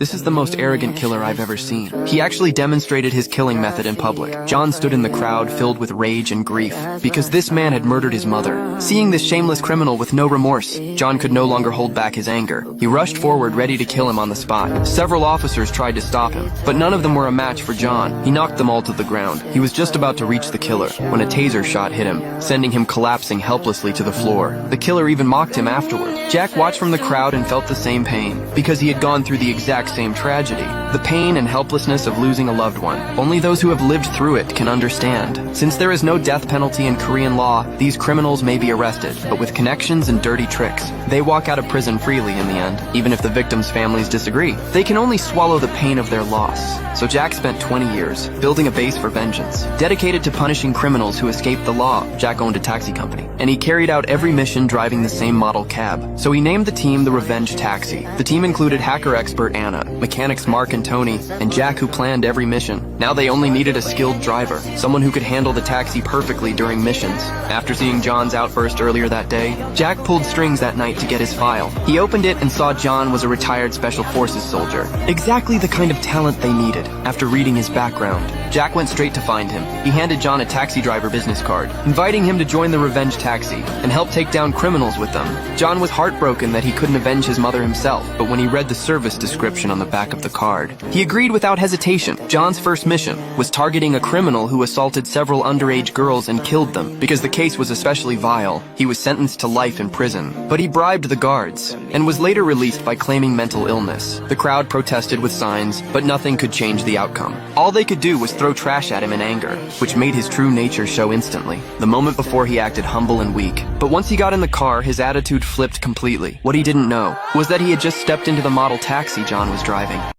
This is the most arrogant killer I've ever seen. He actually demonstrated his killing method in public. John stood in the crowd filled with rage and grief, because this man had murdered his mother. Seeing this shameless criminal with no remorse, John could no longer hold back his anger. He rushed forward ready to kill him on the spot. Several officers tried to stop him, but none of them were a match for John. He knocked them all to the ground. He was just about to reach the killer, when a taser shot hit him, sending him collapsing helplessly to the floor. The killer even mocked him afterward. Jack watched from the crowd and felt the same pain, because he had gone through the exact same tragedy. The pain and helplessness of losing a loved one. Only those who have lived through it can understand. Since there is no death penalty in Korean law, these criminals may be arrested, but with connections and dirty tricks, they walk out of prison freely in the end, even if the victims' families disagree. They can only swallow the pain of their loss. So Jack spent 20 years building a base for vengeance, dedicated to punishing criminals who escaped the law. Jack owned a taxi company, and he carried out every mission driving the same model cab. So he named the team the Revenge Taxi. The team included hacker expert Anna, mechanics Mark and Tony, and Jack, who planned every mission. Now they only needed a skilled driver, someone who could handle the taxi perfectly during missions. After seeing John's outburst earlier that day, Jack pulled strings that night to get his file. He opened it and saw John was a retired Special Forces soldier. Exactly the kind of talent they needed. After reading his background, Jack went straight to find him. He handed John a taxi driver business card, inviting him to join the Revenge Taxi and help take down criminals with them. John was heartbroken that he couldn't avenge his mother himself, but when he read the service description on the back of the card, he agreed without hesitation. John's first mission was targeting a criminal who assaulted several underage girls and killed them. Because the case was especially vile, he was sentenced to life in prison. But he bribed the guards, and was later released by claiming mental illness. The crowd protested with signs, but nothing could change the outcome. All they could do was throw trash at him in anger, which made his true nature show instantly. The moment before, he acted humble and weak, but once he got in the car, his attitude flipped completely. What he didn't know was that he had just stepped into the model taxi John was driving.